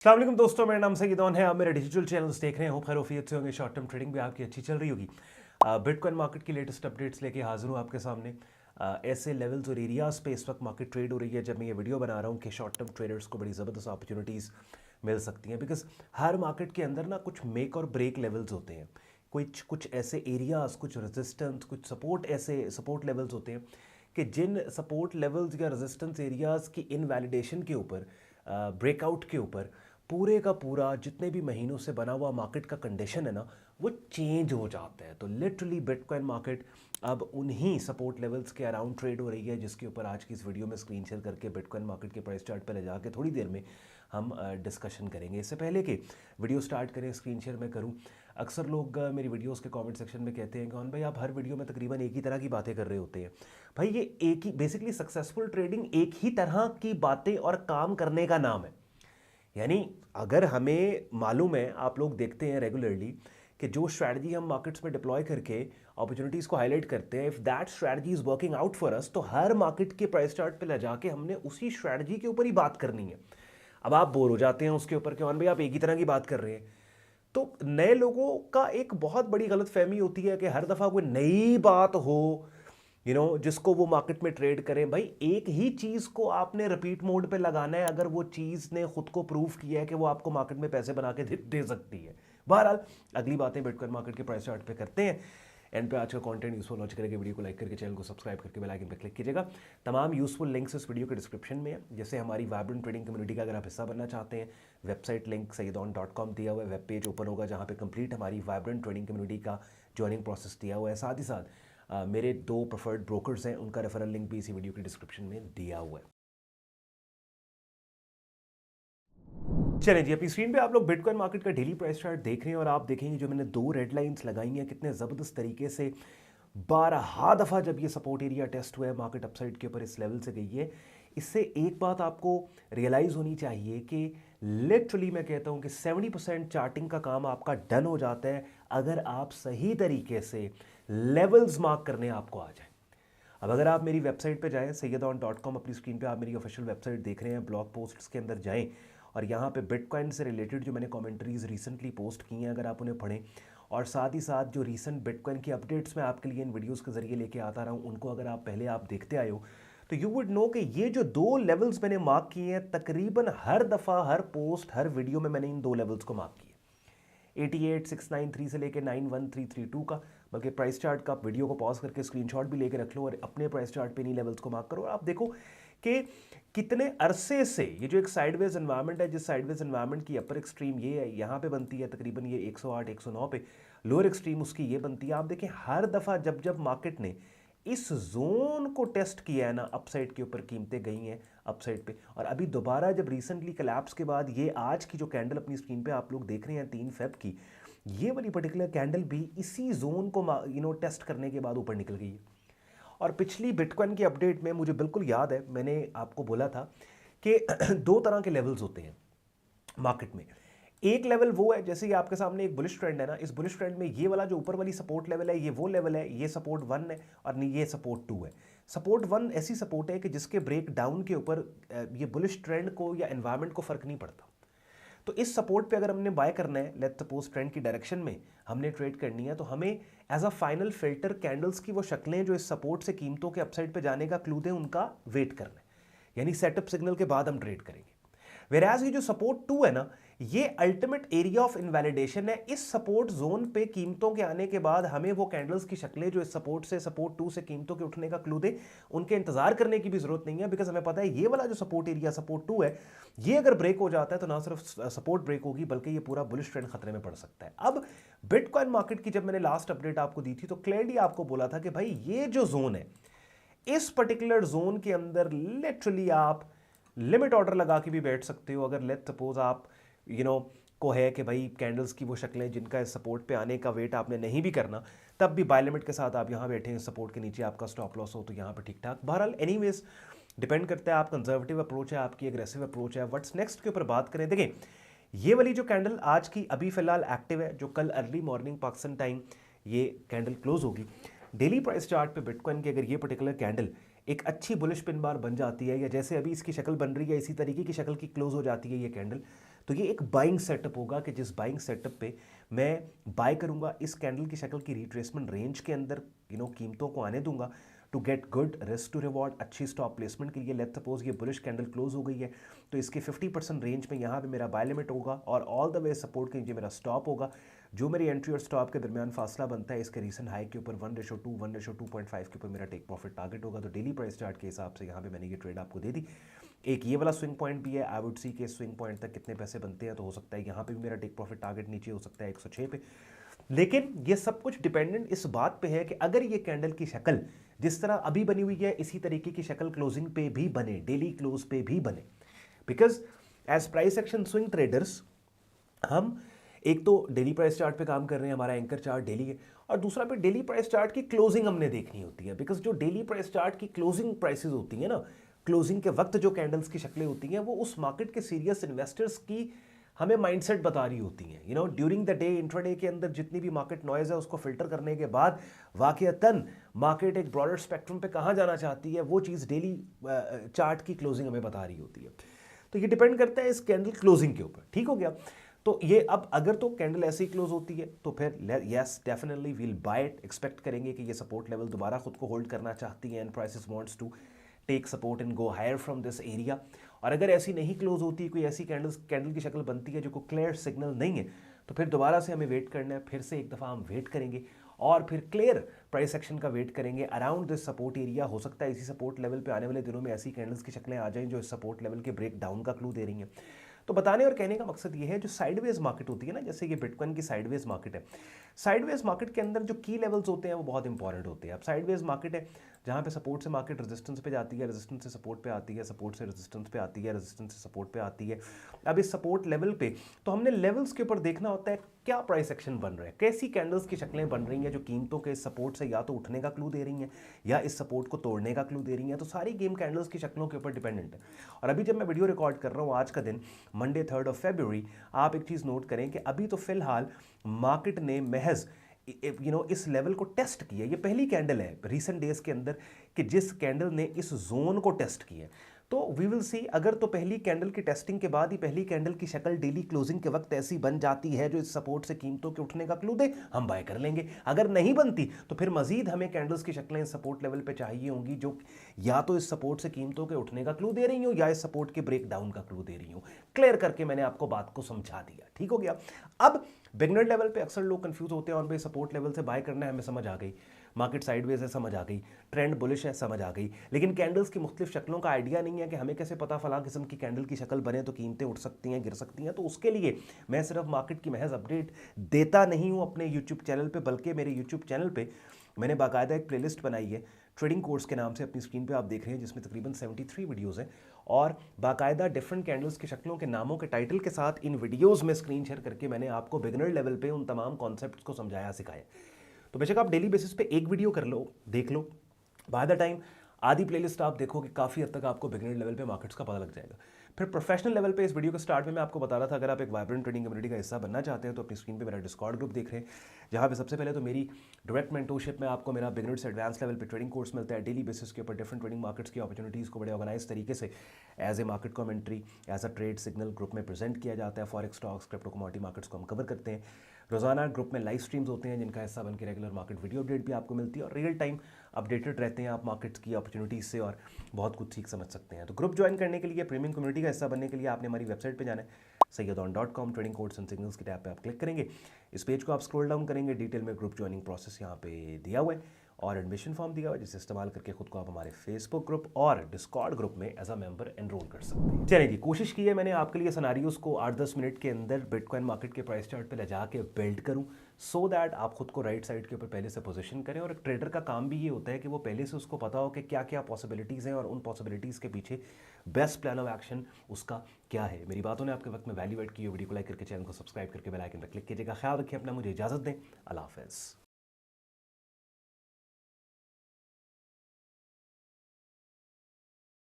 अस्सलाम वालेकुम दोस्तों, मेरा नाम सईदौन है। आप मेरे डिजिटल चैनल्स देख रहे हैं। होप खैर वफियत से होंगे। शॉर्ट टर्म ट्रेडिंग भी आपकी अच्छी चल रही होगी। बिटकॉइन मार्केट की लेटेस्ट अपडेट्स लेके हाजिर हूँ आपके सामने। ऐसे लेवल्स और एरियाज पे इस वक्त मार्केट ट्रेड हो रही है जब मैं ये वीडियो बना रहा हूँ कि शॉर्ट टर्म ट्रेडर्स को बड़ी ज़बरदस्त अपॉर्चुनिटीज़ मिल सकती हैं। बिकॉज हर मार्केट के अंदर ना कुछ मेक और ब्रेक लेवल्स होते हैं। कुछ कुछ ऐसे एरियाज, कुछ रेजिस्टेंस, कुछ सपोर्ट, ऐसे सपोर्ट लेवल्स होते हैं कि जिन सपोर्ट लेवल्स या रेजिस्टेंस एरियाज की इनवैलिडेशन के ऊपर, ब्रेकआउट के ऊपर पूरे का पूरा जितने भी महीनों से बना हुआ मार्केट का कंडीशन है ना, वो चेंज हो जाता है। तो लिटरली बिटकॉइन मार्केट अब उन्हीं सपोर्ट लेवल्स के अराउंड ट्रेड हो रही है, जिसके ऊपर आज की इस वीडियो में स्क्रीन शेयर करके बिटकॉइन मार्केट के प्राइस चार्ट पर ले जाके थोड़ी देर में हम डिस्कशन करेंगे। इससे पहले कि वीडियो स्टार्ट करें, स्क्रीन शेयर मैं करूँ। अक्सर लोग मेरी वीडियोस के कमेंट सेक्शन में कहते हैं कि कौन भाई आप हर वीडियो में तकरीबन एक ही तरह की बातें कर रहे होते हैं। भाई ये एक ही, बेसिकली सक्सेसफुल ट्रेडिंग एक ही तरह की बातें और काम करने का नाम है। यानी अगर हमें मालूम है, आप लोग देखते हैं रेगुलरली कि जो स्ट्रैटेजी हम मार्केट्स में डिप्लॉय करके अपॉर्चुनिटीज़ को हाईलाइट करते हैं, if that strategy is working out for us, तो हर मार्केट के प्राइस चार्ट पे ले जाके हमने उसी स्ट्रैटेजी के ऊपर ही बात करनी है। अब आप बोर हो जाते हैं उसके ऊपर कि भाई आप एक ही तरह की बात कर रहे हैं। तो नए लोगों का एक बहुत बड़ी गलतफहमी होती है कि हर दफ़ा कोई नई बात हो, जिसको वो मार्केट में ट्रेड करें। भाई एक ही चीज़ को आपने रिपीट मोड पे लगाना है अगर वो चीज़ ने खुद को प्रूव किया है कि वो आपको मार्केट में पैसे बना के दे सकती है। बहरहाल अगली बातें बिटकॉइन मार्केट के प्राइस चार्ट पे करते हैं। एंड पे आज का कंटेंट यूजफुल लॉन्च करेंगे। वीडियो को लाइक करके चैनल को सब्सक्राइब करके बेल आइकन पर क्लिक कीजिएगा। तमाम यूजफुल लिंक्स इस वीडियो के डिस्क्रिप्शन में है। जैसे हमारी वाइब्रेंट ट्रेडिंग कम्युनिटी का अगर आप हिस्सा बनना चाहते हैं, वेबसाइट लिंक सईदौन.com दिया हुआ है। वेब पेज ओपन होगा जहाँ पे कंप्लीट हमारी वाइब्रेंट ट्रेडिंग कम्युनिटी का ज्वाइनिंग प्रोसेस दिया हुआ है। साथ ही साथ मेरे 2 प्रेफर्ड ब्रोकर्स हैं, उनका रेफरल लिंक भी इसी वीडियो के डिस्क्रिप्शन में दिया हुआ है। चलें जी, अपनी स्क्रीन पे आप लोग बिटकॉइन मार्केट का डेली प्राइस चार्ट देख रहे हैं और आप देखेंगे जो मैंने 2 रेड लाइंस लगाई हैं कितने ज़बरदस्त तरीके से 12 दफ़ा जब ये सपोर्ट एरिया टेस्ट हुआ है, मार्केट अपसाइड के ऊपर इस लेवल से गई है। इससे एक बात आपको रियलाइज़ होनी चाहिए कि लिटरली मैं कहता हूँ कि 70% चार्टिंग का काम आपका डन हो जाता है अगर आप सही तरीके से लेवल्स मार्क करने आपको आ जाए। अब अगर आप मेरी वेबसाइट पे जाएं, सैयदौन.com, अपनी स्क्रीन पे आप मेरी ऑफिशियल वेबसाइट देख रहे हैं, ब्लॉग पोस्ट्स के अंदर जाएं और यहाँ पे बिटकॉइन से रिलेटेड जो मैंने कमेंट्रीज रिसेंटली पोस्ट की हैं अगर आप उन्हें पढ़ें, और साथ ही साथ जो रीसेंट बिटकॉइन की अपडेट्स मैं आपके लिए इन वीडियोस के ज़रिए लेके आता रहा हूँ, उनको अगर आप पहले आप देखते आए हो तो यू वुड नो कि ये जो 2 लेवल्स मैंने मार्क किए हैं, तकरीबन हर दफ़ा, हर पोस्ट, हर वीडियो में मैंने इन 2 लेवल्स को मार्क किया। 88,693 से लेकर 91,332 का, बल्कि प्राइस चार्ट का आप वीडियो को पॉज करके स्क्रीनशॉट भी लेके रख लो और अपने प्राइस चार्ट पे इन्हीं लेवल्स को मार्क करो और आप देखो कि कितने अरसे से ये जो एक साइडवेज एनवायरनमेंट है, जिस साइडवेज एनवायरनमेंट की अपर एक्सट्रीम ये है, यहाँ पे बनती है तकरीबन ये 108 109 पे, लोअर एक्सट्रीम उसकी ये बनती है। आप देखें हर दफ़ा जब जब मार्केट ने इस जोन को टेस्ट किया है ना, अपसाइड के ऊपर कीमतें गई हैं अपसाइड पे, और अभी दोबारा जब रिसेंटली कलैप्स के बाद ये आज की जो कैंडल अपनी स्क्रीन पे आप लोग देख रहे हैं 3 फेब की, ये वाली पर्टिकुलर कैंडल भी इसी जोन को टेस्ट करने के बाद ऊपर निकल गई है। और पिछली बिटकॉइन की अपडेट में मुझे बिल्कुल याद है, मैंने आपको बोला था कि 2 तरह के लेवल्स होते हैं मार्केट में। एक लेवल वो है, जैसे ये आपके सामने एक बुलिश ट्रेंड है ना, इस बुलिश ट्रेंड में ये वाला जो ऊपर वाली सपोर्ट लेवल है, ये वो लेवल है, ये सपोर्ट 1 है और नहीं ये सपोर्ट 2 है। सपोर्ट 1 ऐसी सपोर्ट है कि जिसके ब्रेक डाउन के ऊपर ये बुलिश ट्रेंड को या एनवायरनमेंट को फर्क नहीं पड़ता। तो इस सपोर्ट पे अगर हमने बाय करना है, लेट्स सपोज ट्रेंड की डायरेक्शन में हमने ट्रेड करनी है, तो हमें as a final filter candles की वो शक्लें जो इस सपोर्ट से कीमतों के अपसाइड पे जाने का क्लू दें, उनका वेट करना है। यानी सेटअप सिग्नल के बाद हम ट्रेड करेंगे। वेराज ये जो सपोर्ट 2 है ना, ये अल्टीमेट एरिया ऑफ इनवैलिडेशन है। इस सपोर्ट जोन पे कीमतों के आने के बाद हमें वो कैंडल्स की शक्लें जो इस सपोर्ट से सपोर्ट 2 से कीमतों के उठने का क्लू दे, उनके इंतजार करने की भी जरूरत नहीं है, बिकॉज हमें पता है ये वाला जो सपोर्ट एरिया सपोर्ट 2 है, ये अगर ब्रेक हो जाता है तो ना सिर्फ सपोर्ट ब्रेक होगी बल्कि ये पूरा बुलिश ट्रेंड खतरे में पड़ सकता है। अब बिटकॉइन मार्केट की जब मैंने लास्ट अपडेट आपको दी थी तो क्लियरली आपको बोला था कि भाई ये जो जोन है, इस पर्टिकुलर जोन के अंदर लिटरली आप लिमिट ऑर्डर लगा के भी बैठ सकते हो। अगर लेट्स सपोज आप को है कि भाई कैंडल्स की वो शक्लें जिनका इस सपोर्ट पे आने का वेट आपने नहीं भी करना, तब भी बाय लिमिट के साथ आप यहाँ बैठे हैं, सपोर्ट के नीचे आपका स्टॉप लॉस हो तो यहाँ पे ठीक ठाक। बहरहाल एनीवेज डिपेंड करता है, आप कंजर्वेटिव अप्रोच है, आपकी एग्रेसिव अप्रोच है, व्हाट्स नेक्स्ट के ऊपर बात करें। देखें ये वाली जो कैंडल आज की अभी फिलहाल एक्टिव है, जो कल अर्ली मॉर्निंग पाकिस्तान टाइम ये कैंडल क्लोज होगी, डेली प्राइस चार्ट पे बिटकॉइन की अगर ये पर्टिकुलर कैंडल एक अच्छी बुलिश पिन बार बन जाती है, या जैसे अभी इसकी शक्ल बन रही है इसी तरीके की शक्ल की क्लोज हो जाती है ये कैंडल, तो ये एक बाइंग सेटअप होगा कि जिस बाइंग सेटअप पे मैं बाय करूंगा, इस कैंडल की शक्ल की रिट्रेसमेंट रेंज के अंदर कीमतों को आने दूंगा to get good risk to reward, अच्छी स्टॉप प्लेसमेंट के लिए। लेट्स सपोज ये बुलिश कैंडल क्लोज हो गई है तो इसके 50% रेंज में यहाँ पे मेरा बाय लिमिट होगा और ऑल द वे सपोर्ट के नीचे मेरा स्टॉप होगा। जो मेरी एंट्री और स्टॉप के दरमियान फासला बनता है इसके रीसेंट हाई के ऊपर 1:2 1:2.5 के ऊपर मेरा टेक प्रॉफिट टारगेट होगा। तो डेली प्राइस चार्ट के हिसाब से यहाँ पे मैंने ये ट्रेड आपको दे दी। एक ये वाला स्विंग पॉइंट भी है, आई वुड सी के स्विंग पॉइंट तक कितने पैसे बनते हैं, तो हो सकता है यहाँ पे भी मेरा टेक प्रॉफिट टारगेट नीचे हो सकता है 106 पे। लेकिन ये सब कुछ डिपेंडेंट इस बात पे है कि अगर ये कैंडल की शक्ल जिस तरह अभी बनी हुई है इसी तरीके की शक्ल क्लोजिंग पे भी बने, डेली क्लोज पे भी बने। Because as price action swing traders हम एक तो डेली प्राइस चार्ट पे काम कर रहे हैं, हमारा एंकर चार्ट डेली है, और दूसरा पे डेली प्राइस चार्ट की क्लोजिंग हमने देखनी होती है। बिकॉज जो डेली प्राइस चार्ट की क्लोजिंग प्राइसेस होती है ना, क्लोजिंग के वक्त जो कैंडल्स की शक्लें होती हैं वो उस मार्केट के सीरियस इन्वेस्टर्स की हमें माइंडसेट बता रही होती हैं। ड्यूरिंग द डे इंट्राडे के अंदर जितनी भी मार्केट नॉइज है उसको फिल्टर करने के बाद वाकईतन मार्केट एक ब्रॉडर स्पेक्ट्रम पे कहाँ जाना चाहती है वो चीज़ डेली चार्ट की क्लोजिंग हमें बता रही होती है। तो ये डिपेंड करता है इस कैंडल क्लोजिंग के ऊपर। ठीक हो गया। तो ये अब अगर तो कैंडल ऐसे ही क्लोज होती है तो फिर yes definitely will buy it, expect करेंगे कि ये सपोर्ट लेवल दोबारा खुद को होल्ड करना चाहती है and prices wants to take support and go higher from this area. और अगर ऐसी नहीं क्लोज होती, कोई ऐसी कैंडल की शक्ल बनती है जो को क्लियर सिग्नल नहीं है, तो फिर दोबारा से हमें वेट करना है, फिर से एक दफ़ा हम वेट करेंगे और फिर क्लियर प्राइस एक्शन का वेट करेंगे अराउंड दिस सपोर्ट एरिया। हो सकता है इसी सपोर्ट लेवल पे आने वाले दिनों में ऐसी कैंडल्स की शक्लें आ जाएं जो इस सपोर्ट लेवल के ब्रेक डाउन का क्लू दे रही हैं। तो बताने और कहने का मकसद ये है, जो साइडवेज मार्केट होती है ना, जैसे ये बिटकॉइन की साइडवेज मार्केट है, साइडवेज मार्केट के अंदर जो की लेवल्स होते हैं वो बहुत इंपॉर्टेंट होते हैं। अब साइडवेज मार्केट है जहाँ पे सपोर्ट से मार्केट रेजिस्टेंस पे जाती है, रेजिस्टेंस से सपोर्ट पे आती है, सपोर्ट से रेजिस्टेंस पे आती है, रेजिस्टेंस से सपोर्ट पे आती है। अब इस सपोर्ट लेवल पे तो हमने लेवल्स के ऊपर देखना होता है क्या प्राइस एक्शन बन रहा है, कैसी कैंडल्स की शक्लें बन रही हैं जो कीमतों के इस सपोर्ट से या तो उठने का क्लू दे रही हैं या इस सपोर्ट को तोड़ने का क्लू दे रही हैं। तो सारी गेम कैंडल्स की शक्लों के ऊपर डिपेंडेंट है। और अभी जब मैं वीडियो रिकॉर्ड कर रहा हूँ आज का दिन मंडे 3 फरवरी, आप एक चीज़ नोट करें कि अभी तो फिलहाल मार्केट ने महज इस लेवल को टेस्ट किया। ये पहली कैंडल है रिसेंट डेज के अंदर कि जिस कैंडल ने इस जोन को टेस्ट किया। तो वी विल सी, अगर तो पहली कैंडल की टेस्टिंग के बाद ही पहली कैंडल की शक्ल डेली क्लोजिंग के वक्त ऐसी बन जाती है जो इस सपोर्ट से कीमतों के उठने का क्लू दे, हम बाय कर लेंगे। अगर नहीं बनती तो फिर मजीद हमें कैंडल्स की शक्लें इस सपोर्ट लेवल पे चाहिए होंगी जो या तो इस सपोर्ट से कीमतों के उठने का क्लू दे रही हो या इस सपोर्ट के ब्रेक डाउन का क्लू दे रही हो। क्लियर करके मैंने आपको बात को समझा दिया। ठीक हो गया। अब बिगनर लेवल पे अक्सर लोग कंफ्यूज होते हैं और भाई सपोर्ट लेवल से बाय करना है, हमें समझ आ गई, मार्केट साइडवेज है समझ आ गई, ट्रेंड बुलिश है समझ आ गई, लेकिन कैंडल्स की मुख्तलिफ शक्लों का आइडिया नहीं है कि हमें कैसे पता फला किस्म की कैंडल की शक्ल बने तो कीमतें उठ सकती हैं गिर सकती हैं। तो उसके लिए मैं सिर्फ मार्केट की महज अपडेट देता नहीं हूँ अपने यूट्यूब चैनल पर, बल्कि मेरे यूट्यूब चैनल पर मैंने बाकायदा एक प्लेलिस्ट बनाई है ट्रेडिंग कोर्स के नाम से, अपनी स्क्रीन पे आप देख रहे हैं, जिसमें तकरीबन 73 वीडियोस हैं और बाकायदा डिफरेंट कैंडल्स की शक्लों के नामों के टाइटल के साथ इन वीडियोस में स्क्रीन शेयर करके मैंने आपको बिगिनर लेवल पे उन तमाम कॉन्सेप्ट्स को समझाया सिखाया। तो बेशक आप डेली बेसिस पे एक वीडियो कर लो, देख लो, बाय द टाइम आधी प्लेलिस्ट आप देखोगे काफ़ी हद तक आपको बिगिनर लेवल पे मार्केट्स का पता लग जाएगा। फिर प्रोफेशनल लेवल पे इस वीडियो के स्टार्ट में मैं आपको बता रहा था, अगर आप एक वाइब्रेंट ट्रेडिंग कम्युनिटी का हिस्सा बनना चाहते हैं तो अपनी स्क्रीन पे मेरा डिस्कॉर्ड ग्रुप देख रहे हैं, जहाँ पे सबसे पहले तो मेरी डायरेक्ट मेंटोरशिप में आपको मेरा बिगिनर से एडवांस लेवल पे ट्रेडिंग कोर्स मिलता है। डेली बेसिस के ऊपर डिफरेंट ट्रेडिंग मार्केट्स की अपॉर्चुनिटीज़ को बड़े ऑर्गेनाइज तरीके से as a market commentary, as a trade signal group में प्रेजेंट किया जाता है। Forex, stocks, crypto, commodity markets को हम कवर करते हैं। रोजाना ग्रुप में लाइव स्ट्रीम्स होते हैं जिनका हिस्सा बन के रेगुलर मार्केट वीडियो अपडेट भी आपको मिलती है और रियल टाइम अपडेटेड रहते हैं आप मार्केट्स की अपॉर्चुनिटीज़ से और बहुत कुछ सीख समझ सकते हैं। तो ग्रुप ज्वाइन करने के लिए, प्रीमियम कम्युनिटी का हिस्सा बनने के लिए आपने हमारी वेबसाइट पे जाना है, sayyadon.com, trading codes and signals की टैब पे आप क्लिक करेंगे। इस पेज को आप स्क्रॉल डाउन करेंगे, डिटेल में ग्रुप ज्वाइनिंग प्रोसेस यहाँ पे दिया हुआ है और एडमिशन फॉर्म दिया हुआ है, जिसे इस्तेमाल करके खुद को आप हमारे फेसबुक ग्रुप और डिस्कॉर्ड ग्रुप में एज अ मेंबर एनरोल कर सकते हैं। चलिए जी, कोशिश की है मैंने आपके लिए सिनेरियोस को 8-10 मिनट के अंदर बिटकॉइन मार्केट के प्राइस चार्ट पे ले जाके बिल्ड करूं, सो दैट आप खुद को राइट साइड के ऊपर पहले से पोजीशन करें। और एक ट्रेडर का काम भी ये होता है कि वो पहले से उसको पता हो कि क्या क्या पॉसिबिलिटीज़ हैं और उन पॉसिबिलिटीज़ के पीछे बेस्ट प्लान ऑफ एक्शन उसका क्या है। मेरी बातों ने आपके वक्त में वैल्यू ऐड की हो, वीडियो को लाइक करके चैनल को सब्सक्राइब करके बेल आइकन पर क्लिक कीजिएगा। ख्याल रखिए अपना, मुझे इजाज़त दें, अल्लाह हाफ़िज़।